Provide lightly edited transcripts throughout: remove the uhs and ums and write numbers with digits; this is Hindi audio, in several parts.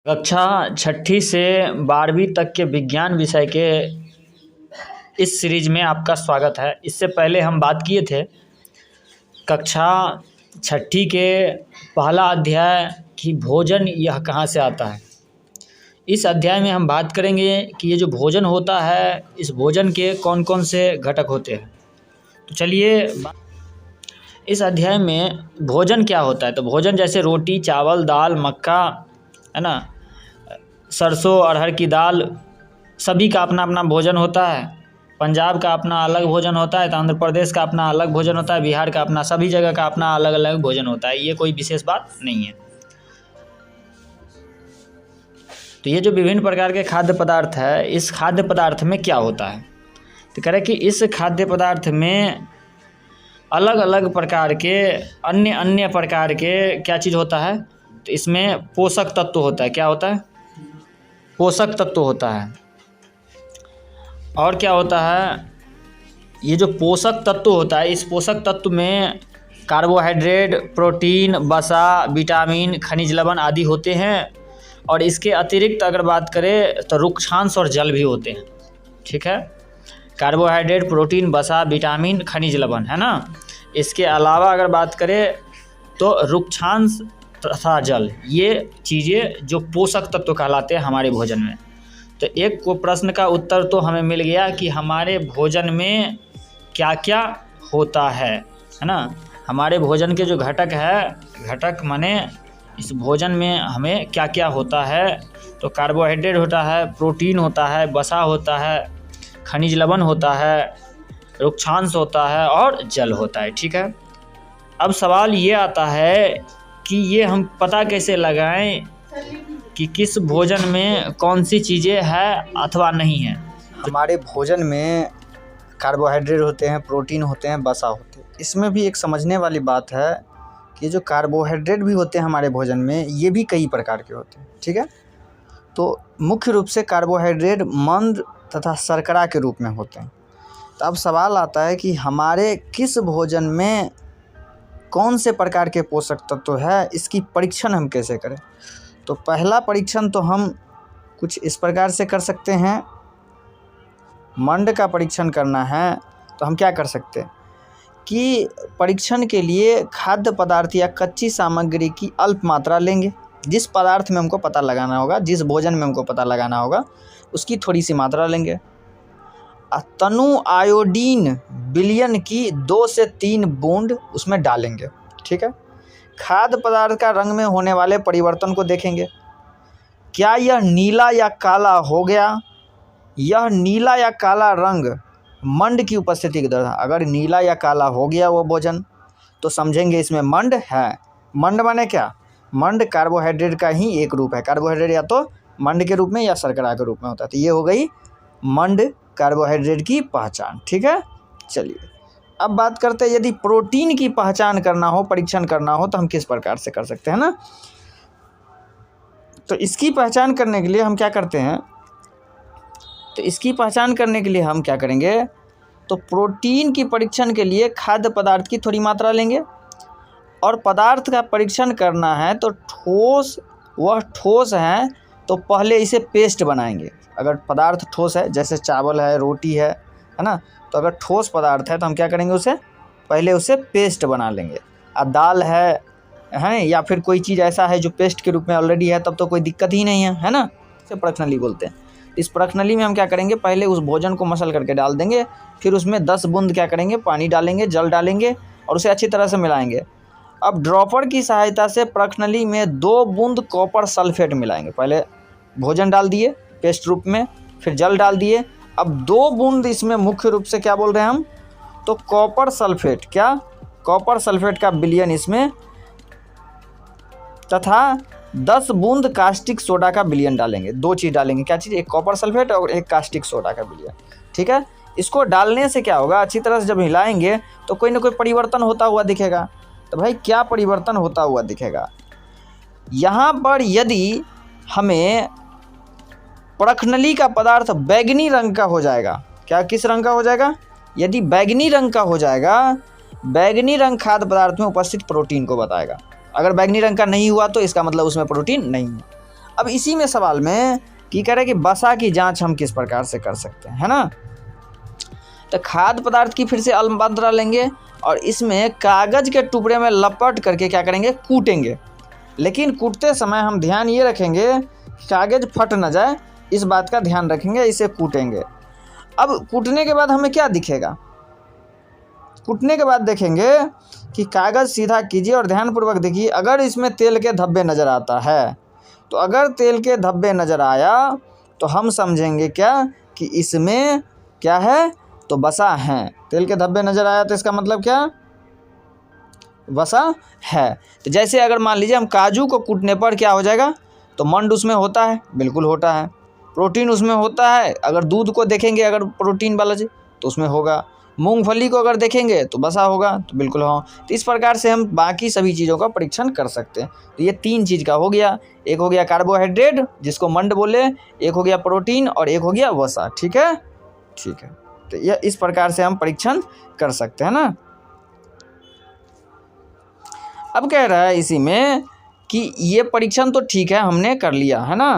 कक्षा छठी से 12वीं तक के विज्ञान विषय के इस सीरीज में आपका स्वागत है। इससे पहले हम बात किए थे कक्षा छठी के पहला अध्याय कि भोजन यह कहाँ से आता है। इस अध्याय में हम बात करेंगे कि ये जो भोजन होता है इस भोजन के कौन कौन से घटक होते हैं। तो चलिए इस अध्याय में भोजन क्या होता है। तो भोजन जैसे रोटी, चावल, दाल, मक्का, है ना, सरसों, अरहर की दाल, सभी का अपना अपना भोजन होता है। पंजाब का अपना अलग भोजन होता है, तो आंध्र प्रदेश का अपना अलग भोजन होता है, बिहार का अपना, सभी जगह का अपना अलग अलग भोजन होता है। ये कोई विशेष बात नहीं है। तो ये जो विभिन्न प्रकार के खाद्य पदार्थ है, इस खाद्य पदार्थ में क्या होता है। तो कह रहे कि इस खाद्य पदार्थ में अलग अलग प्रकार के अन्य अन्य प्रकार के क्या चीज़ होता है। तो इसमें पोषक तत्व होता है। क्या होता है? पोषक तत्व होता है। और क्या होता है? ये जो पोषक तत्व होता है, इस पोषक तत्व में कार्बोहाइड्रेट, प्रोटीन, वसा, विटामिन, खनिज लवण आदि होते हैं। और इसके अतिरिक्त अगर बात करें तो रुक्षांश और जल भी होते हैं। ठीक है, कार्बोहाइड्रेट, प्रोटीन, वसा, विटामिन, खनिज लवण, है ना। इसके अलावा अगर बात करें तो रुक्षांश तथा जल, ये चीज़ें जो पोषक तत्व कहलाते हैं हमारे भोजन में। तो एक को प्रश्न का उत्तर तो हमें मिल गया कि हमारे भोजन में क्या क्या होता है ना। हमारे भोजन के जो घटक है, घटक माने इस भोजन में हमें क्या क्या होता है। तो कार्बोहाइड्रेट होता है, प्रोटीन होता है, वसा होता है, खनिज लवण होता है, रुक्षांश होता है और जल होता है। ठीक है, अब सवाल ये आता है कि ये हम पता कैसे लगाएं कि किस भोजन में कौन सी चीज़ें हैं अथवा नहीं है। हमारे भोजन में कार्बोहाइड्रेट होते हैं, प्रोटीन होते हैं, वसा होते हैं। इसमें भी एक समझने वाली बात है कि जो कार्बोहाइड्रेट भी होते हैं हमारे भोजन में, ये भी कई प्रकार के होते हैं। ठीक है, तो मुख्य रूप से कार्बोहाइड्रेट मंद तथा शर्करा के रूप में होते हैं। तो अब सवाल आता है कि हमारे किस भोजन में कौन से प्रकार के पोषक तत्व है, इसकी परीक्षण हम कैसे करें। तो पहला परीक्षण तो हम कुछ इस प्रकार से कर सकते हैं। मंड का परीक्षण करना है तो हम क्या कर सकते हैं कि परीक्षण के लिए खाद्य पदार्थ या कच्ची सामग्री की अल्प मात्रा लेंगे। जिस पदार्थ में हमको पता लगाना होगा, जिस भोजन में हमको पता लगाना होगा, उसकी थोड़ी सी मात्रा लेंगे। तनु आयोडीन विलयन की 2 से 3 बूंद उसमें डालेंगे। ठीक है, खाद्य पदार्थ का रंग में होने वाले परिवर्तन को देखेंगे। क्या यह नीला या काला हो गया। यह नीला या काला रंग मंड की उपस्थिति के दौरान, अगर नीला या काला हो गया वो भोजन, तो समझेंगे इसमें मंड है। मंड माने क्या? मंड कार्बोहाइड्रेट का ही एक रूप है। कार्बोहाइड्रेट या तो मंड के रूप में या शर्करा के रूप में होता है। तो ये हो गई मंड कार्बोहाइड्रेट की पहचान। ठीक है, चलिए अब बात करते हैं यदि प्रोटीन की पहचान करना हो, परीक्षण करना हो, तो हम किस प्रकार से कर सकते हैं ना। तो इसकी पहचान करने के लिए हम क्या करते हैं, तो इसकी पहचान करने के लिए हम क्या करेंगे, तो प्रोटीन की परीक्षण के लिए खाद्य पदार्थ की थोड़ी मात्रा लेंगे। और पदार्थ का परीक्षण करना है तो वह ठोस है तो पहले इसे पेस्ट बनाएंगे। अगर पदार्थ ठोस है, जैसे चावल है, रोटी है ना, तो अगर ठोस पदार्थ है तो हम क्या करेंगे, पहले उसे पेस्ट बना लेंगे। और दाल है या फिर कोई चीज़ ऐसा है जो पेस्ट के रूप में ऑलरेडी है, तब तो कोई दिक्कत ही नहीं है ना। इसे परखनली बोलते हैं। इस परखनली में हम क्या करेंगे, पहले उस भोजन को मसल करके डाल देंगे, फिर उसमें 10 बूंद क्या करेंगे, पानी डालेंगे, जल डालेंगे और उसे अच्छी तरह से मिलाएंगे। अब ड्रॉपर की सहायता से परखनली में 2 बूंद कॉपर सल्फेट मिलाएंगे। पहले भोजन डाल दिए पेस्ट रूप में, फिर जल डाल दिए, अब 2 बूंद इसमें मुख्य रूप से क्या बोल रहे हैं हम, तो कॉपर सल्फेट, क्या कॉपर सल्फेट का विलयन इसमें, तथा 10 बूंद कास्टिक सोडा का विलयन डालेंगे। 2 चीज़ डालेंगे, क्या चीज़, एक कॉपर सल्फेट और एक कास्टिक सोडा का विलयन। ठीक है, इसको डालने से क्या होगा, अच्छी तरह से जब हिलाएंगे तो कोई ना कोई परिवर्तन होता हुआ दिखेगा। तो भाई क्या परिवर्तन होता हुआ दिखेगा, यहाँ पर यदि हमें परखनली का पदार्थ बैंगनी रंग का हो जाएगा, क्या किस रंग का हो जाएगा, यदि बैंगनी रंग का हो जाएगा, बैंगनी रंग खाद्य पदार्थ में उपस्थित प्रोटीन को बताएगा। अगर बैंगनी रंग का नहीं हुआ तो इसका मतलब उसमें प्रोटीन नहीं है। अब इसी में सवाल में कि कह रहे हैं कि वसा की जांच हम किस प्रकार से कर सकते हैं, है ना। तो खाद्य पदार्थ की फिर से अल्प मात्रा लेंगे और इसमें कागज़ के टुकड़े में लपट करके क्या करेंगे, कूटेंगे। लेकिन कूटते समय हम ध्यान ये रखेंगे कि कागज़ फट न जाए, इस बात का ध्यान रखेंगे, इसे कूटेंगे। अब कूटने के बाद हमें क्या दिखेगा, कूटने के बाद देखेंगे कि कागज़ सीधा कीजिए और ध्यानपूर्वक देखिए, अगर इसमें तेल के धब्बे नज़र आता है तो अगर तेल के धब्बे नज़र आया तो हम समझेंगे क्या कि इसमें क्या है, तो वसा है। तेल के धब्बे नज़र आया तो इसका मतलब क्या, वसा है। तो जैसे अगर मान लीजिए हम काजू को कूटने पर क्या हो जाएगा, तो मंड उसमें होता है, बिल्कुल होता है। प्रोटीन उसमें होता है, अगर दूध को देखेंगे अगर प्रोटीन वाला चीज़ तो उसमें होगा। मूंगफली को अगर देखेंगे तो वसा होगा, तो बिल्कुल हाँ। तो इस प्रकार से हम बाकी सभी चीज़ों का परीक्षण कर सकते हैं। तो ये 3 चीज़ का हो गया, एक हो गया कार्बोहाइड्रेट जिसको मंड बोले, एक हो गया प्रोटीन और एक हो गया वसा। ठीक है, ठीक है। तो यह इस प्रकार से हम परीक्षण कर सकते हैं ना। अब कह रहा है इसी में कि ये परीक्षण तो ठीक है हमने कर लिया, है ना।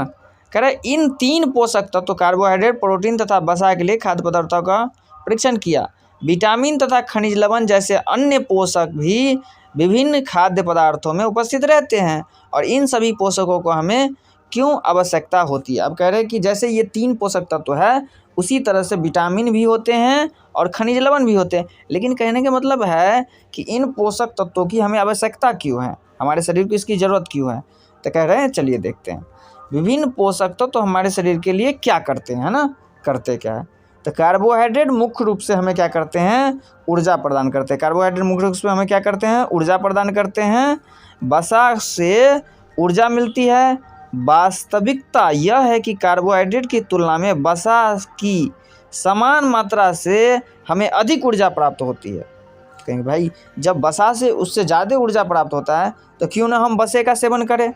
कह रहा है इन 3 पोषक तत्व कार्बोहाइड्रेट, प्रोटीन तथा वसा के लिए खाद्य पदार्थों का परीक्षण किया। विटामिन तथा खनिज लवण जैसे अन्य पोषक भी विभिन्न खाद्य पदार्थों में उपस्थित रहते हैं और इन सभी पोषकों को हमें क्यों आवश्यकता होती है। अब कह रहे हैं कि जैसे ये 3 पोषक तत्व है उसी तरह से विटामिन भी होते हैं और खनिज लवण भी होते हैं, लेकिन कहने का मतलब है कि इन पोषक तत्वों की हमें आवश्यकता क्यों है, हमारे शरीर को इसकी ज़रूरत क्यों है। तो कह रहे हैं चलिए देखते हैं विभिन्न पोषक तत्व हमारे शरीर के लिए क्या करते हैं, है ना, करते क्या है। तो कार्बोहाइड्रेट मुख्य रूप से हमें क्या करते हैं, ऊर्जा प्रदान करते हैं। कार्बोहाइड्रेट मुख्य रूप से हमें क्या करते हैं, ऊर्जा प्रदान करते हैं। वसा से ऊर्जा मिलती है। वास्तविकता यह है कि कार्बोहाइड्रेट की तुलना में वसा की समान मात्रा से हमें अधिक ऊर्जा प्राप्त होती है। कहेंगे भाई जब वसा से उससे ज़्यादा ऊर्जा प्राप्त होता है तो क्यों ना हम वसे का सेवन करें।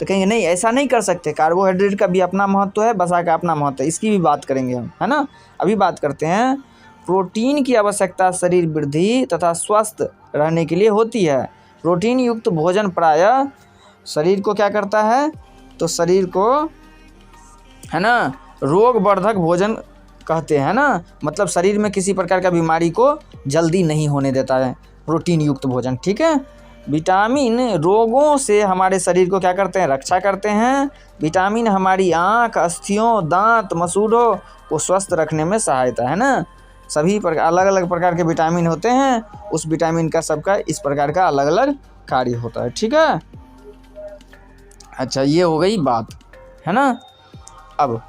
तो कहेंगे नहीं, ऐसा नहीं कर सकते, कार्बोहाइड्रेट का भी अपना महत्व है, वसा का अपना महत्व है, इसकी भी बात करेंगे हम, है ना। अभी बात करते हैं प्रोटीन की आवश्यकता शरीर वृद्धि तथा स्वस्थ रहने के लिए होती है। प्रोटीन युक्त भोजन प्रायः शरीर को क्या करता है, तो शरीर को, है ना, रोग वर्धक भोजन कहते हैं ना, मतलब शरीर में किसी प्रकार का बीमारी को जल्दी नहीं होने देता है प्रोटीन युक्त भोजन। ठीक है। विटामिन रोगों से हमारे शरीर को क्या करते हैं, रक्षा करते हैं। विटामिन हमारी आँख, अस्थियों, दांत, मसूड़ों को स्वस्थ रखने में सहायता, है ना। सभी अलग अलग प्रकार के विटामिन होते हैं, उस विटामिन का सबका इस प्रकार का अलग अलग कार्य होता है। ठीक है, अच्छा ये हो गई बात, है ना। अब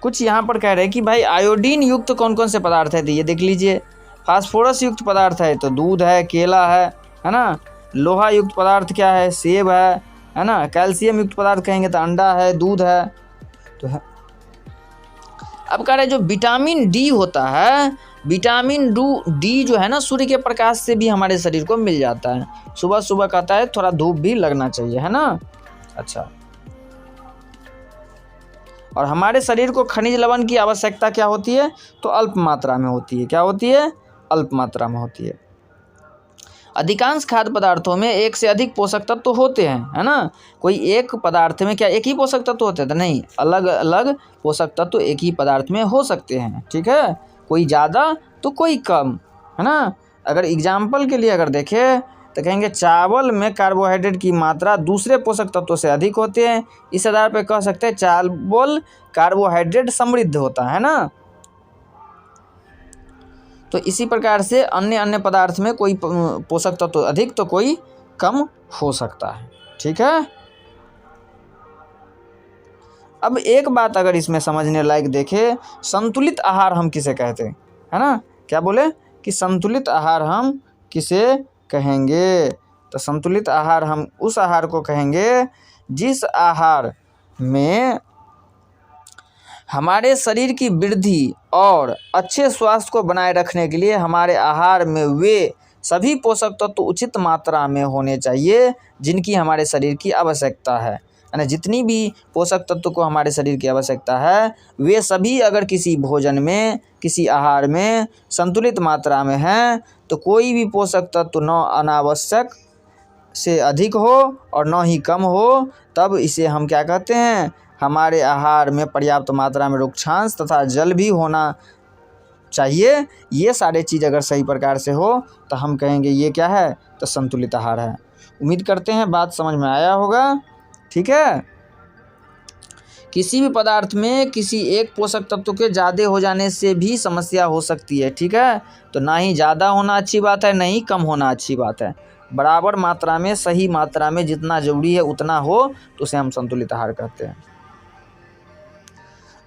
कुछ यहाँ पर कह रहे हैं कि भाई आयोडीन युक्त कौन कौन से पदार्थ है, तो ये देख लीजिए। फास्फोरस युक्त पदार्थ है तो दूध है, केला है ना। लोहा युक्त पदार्थ क्या है, सेब है ना। कैल्शियम युक्त पदार्थ कहेंगे तो अंडा है, दूध है, तो है। अब कह रहे हैं जो विटामिन डी होता है, विटामिन डी जो है ना, सूर्य के प्रकाश से भी हमारे शरीर को मिल जाता है। सुबह सुबह कहता है थोड़ा धूप भी लगना चाहिए, है ना। अच्छा, और हमारे शरीर को खनिज लवण की आवश्यकता क्या होती है, तो अल्प मात्रा में होती है। क्या होती है, अल्प मात्रा में होती है। अधिकांश खाद्य पदार्थों में एक से अधिक पोषक तत्व तो होते हैं, है ना। कोई एक पदार्थ में क्या एक ही पोषक तत्व होते हैं, तो नहीं, अलग अलग पोषक तत्व एक ही पदार्थ में हो सकते हैं। ठीक है, कोई ज़्यादा तो कोई कम, है ना। अगर एग्जाम्पल के लिए अगर देखें तो कहेंगे चावल में कार्बोहाइड्रेट की मात्रा दूसरे पोषक तत्वों से अधिक होते हैं। इस आधार पर कह सकते हैं चावल कार्बोहाइड्रेट समृद्ध होता है ना। तो इसी प्रकार से अन्य पदार्थ में कोई पोषक तत्व अधिक तो कोई कम हो सकता है। ठीक है। अब एक बात अगर इसमें समझने लायक देखें, संतुलित आहार हम किसे कहते हैं, है ना। क्या बोले कि संतुलित आहार हम किसे कहेंगे, तो संतुलित आहार हम उस आहार को कहेंगे जिस आहार में हमारे शरीर की वृद्धि और अच्छे स्वास्थ्य को बनाए रखने के लिए हमारे आहार में वे सभी पोषक तत्व तो उचित मात्रा में होने चाहिए जिनकी हमारे शरीर की आवश्यकता है ना। जितनी भी पोषक तत्व को हमारे शरीर की आवश्यकता है वे सभी अगर किसी भोजन में, किसी आहार में संतुलित मात्रा में हैं तो कोई भी पोषक तत्व न अनावश्यक से अधिक हो और न ही कम हो, तब इसे हम क्या कहते हैं, हमारे आहार में पर्याप्त मात्रा में रुक्षांश तथा जल भी होना चाहिए। ये सारे चीज़ अगर सही प्रकार से हो तो हम कहेंगे ये क्या है, तो संतुलित आहार है। उम्मीद करते हैं बात समझ में आया होगा। ठीक है। किसी भी पदार्थ में किसी एक पोषक तत्व के ज़्यादा हो जाने से भी समस्या हो सकती है। ठीक है। तो ना ही ज़्यादा होना अच्छी बात है, ना ही कम होना अच्छी बात है। बराबर मात्रा में, सही मात्रा में जितना ज़रूरी है उतना हो तो उसे हम संतुलित आहार कहते हैं।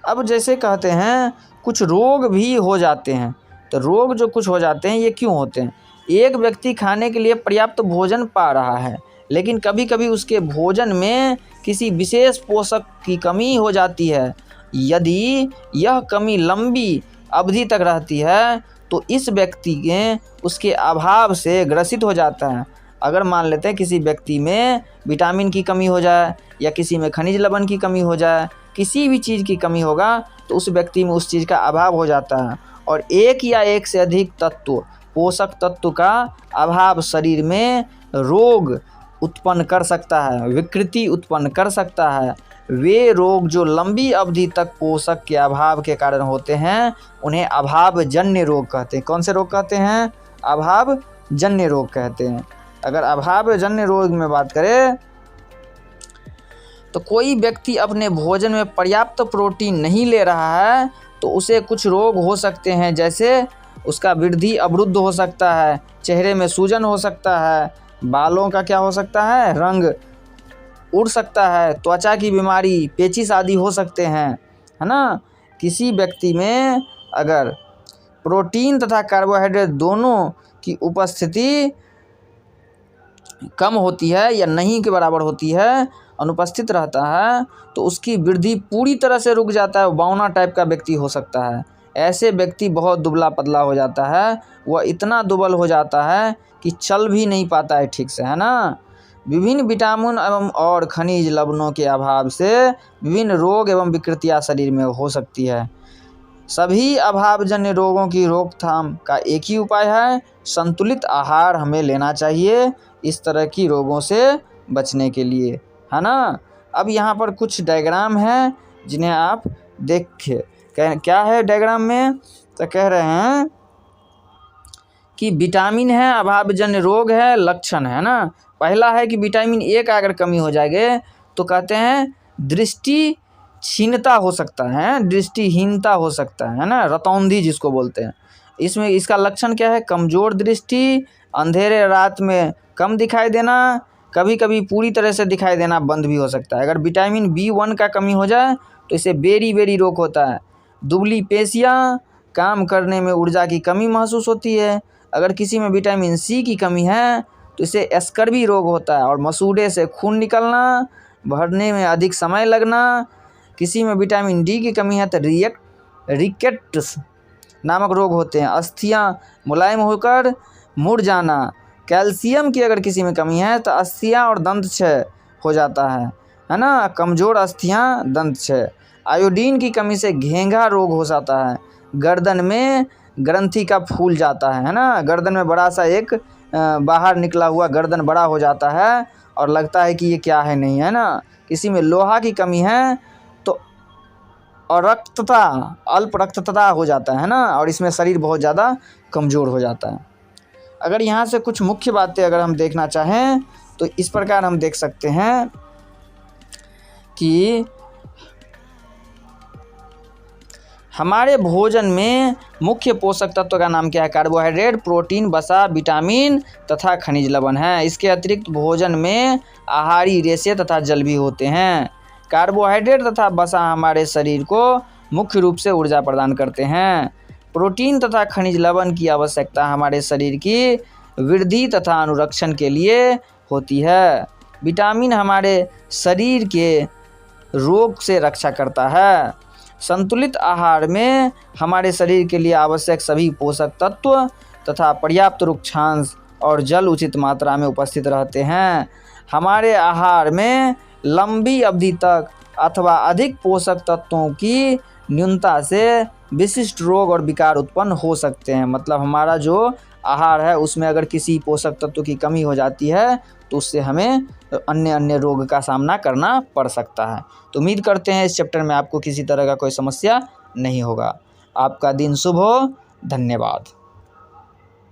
अब जैसे कहते हैं कुछ रोग भी हो जाते हैं, तो रोग जो कुछ हो जाते हैं ये क्यों होते हैं? एक व्यक्ति खाने के लिए पर्याप्त भोजन पा रहा है, लेकिन कभी कभी उसके भोजन में किसी विशेष पोषक की कमी हो जाती है। यदि यह कमी लंबी अवधि तक रहती है तो इस व्यक्ति के उसके अभाव से ग्रसित हो जाता है। अगर मान लेते हैं किसी व्यक्ति में विटामिन की कमी हो जाए या किसी में खनिज लवण की कमी हो जाए, किसी भी चीज़ की कमी होगा तो उस व्यक्ति में उस चीज़ का अभाव हो जाता है, और एक या एक से अधिक तत्व, पोषक तत्व का अभाव शरीर में रोग उत्पन्न कर सकता है, विकृति उत्पन्न कर सकता है। वे रोग जो लंबी अवधि तक पोषक के अभाव के कारण होते हैं उन्हें अभावजन्य रोग कहते हैं। कौन से रोग कहते हैं? अभावजन्य रोग कहते हैं। अगर अभावजन्य रोग में बात करें तो कोई व्यक्ति अपने भोजन में पर्याप्त प्रोटीन नहीं ले रहा है तो उसे कुछ रोग हो सकते हैं, जैसे उसका वृद्धि अवरुद्ध हो सकता है, चेहरे में सूजन हो सकता है, बालों का क्या हो सकता है, रंग उड़ सकता है, त्वचा की बीमारी, पेचिश आदि हो सकते हैं, है ना। किसी व्यक्ति में अगर प्रोटीन तथा कार्बोहाइड्रेट दोनों की उपस्थिति कम होती है या नहीं के बराबर होती है, अनुपस्थित रहता है, तो उसकी वृद्धि पूरी तरह से रुक जाता है। बौना टाइप का व्यक्ति हो सकता है। ऐसे व्यक्ति बहुत दुबला पतला हो जाता है, वह इतना दुबल हो जाता है कि चल भी नहीं पाता है ठीक से, है ना। विभिन्न विटामिन एवं और खनिज लवणों के अभाव से विभिन्न रोग एवं विकृतियां शरीर में हो सकती है। सभी अभावजन्य रोगों की रोकथाम का एक ही उपाय है, संतुलित आहार हमें लेना चाहिए इस तरह की रोगों से बचने के लिए, है ना। अब यहाँ पर कुछ डायग्राम हैं जिन्हें आप देखिए। क्या है डायग्राम में? तो कह रहे हैं कि विटामिन है, अभावजन्य रोग है, लक्षण है ना। पहला है कि विटामिन ए का अगर कमी हो जाएगी तो कहते हैं दृष्टि क्षीणता हो सकता है, दृष्टिहीनता हो सकता है ना, रतौंधी जिसको बोलते हैं। इसमें इसका लक्षण क्या है? कमज़ोर दृष्टि, अंधेरे रात में कम दिखाई देना, कभी कभी पूरी तरह से दिखाई देना बंद भी हो सकता है। अगर विटामिन B1 का कमी हो जाए तो इसे बेरी रोग होता है। दुबली पेशियाँ, काम करने में ऊर्जा की कमी महसूस होती है। अगर किसी में विटामिन C की कमी है तो इसे स्कर्वी रोग होता है, और मसूड़े से खून निकलना, भरने में अधिक समय लगना। किसी में विटामिन D की कमी है तो रिकेट्स नामक रोग होते हैं, अस्थियां मुलायम होकर मुड़ जाना। कैल्शियम की अगर किसी में कमी है तो अस्थियां और दंत क्षय हो जाता है ना, कमज़ोर अस्थियां, दंत क्षय। आयोडीन की कमी से घेंघा रोग हो जाता है। गर्दन में ग्रंथि का फूल जाता है ना, गर्दन में बड़ा सा एक बाहर निकला हुआ गर्दन बड़ा हो जाता है और लगता है कि ये क्या है, नहीं है ना। किसी में लोहा की कमी है तो अरक्तता, अल्प रक्तता हो जाता है ना, और इसमें शरीर बहुत ज़्यादा कमज़ोर हो जाता है। अगर यहाँ से कुछ मुख्य बातें अगर हम देखना चाहें तो इस प्रकार हम देख सकते हैं कि हमारे भोजन में मुख्य पोषक तत्व का नाम क्या है? कार्बोहाइड्रेट, प्रोटीन, वसा, विटामिन तथा खनिज लवण है। इसके अतिरिक्त भोजन में आहारी रेशे तथा जल भी होते हैं। कार्बोहाइड्रेट तथा वसा हमारे शरीर को मुख्य रूप से ऊर्जा प्रदान करते हैं। प्रोटीन तथा खनिज लवण की आवश्यकता हमारे शरीर की वृद्धि तथा अनुरक्षण के लिए होती है। विटामिन हमारे शरीर के रोग से रक्षा करता है। संतुलित आहार में हमारे शरीर के लिए आवश्यक सभी पोषक तत्व तथा पर्याप्त रुक्षांश और जल उचित मात्रा में उपस्थित रहते हैं। हमारे आहार में लंबी अवधि तक अथवा अधिक पोषक तत्वों की न्यूनता से विशिष्ट रोग और विकार उत्पन्न हो सकते हैं। मतलब हमारा जो आहार है उसमें अगर किसी पोषक तत्व की कमी हो जाती है तो तो उससे हमें अन्य अन्य रोग का सामना करना पड़ सकता है। तो उम्मीद करते हैं इस चैप्टर में आपको किसी तरह का कोई समस्या नहीं होगा। आपका दिन शुभ हो। धन्यवाद।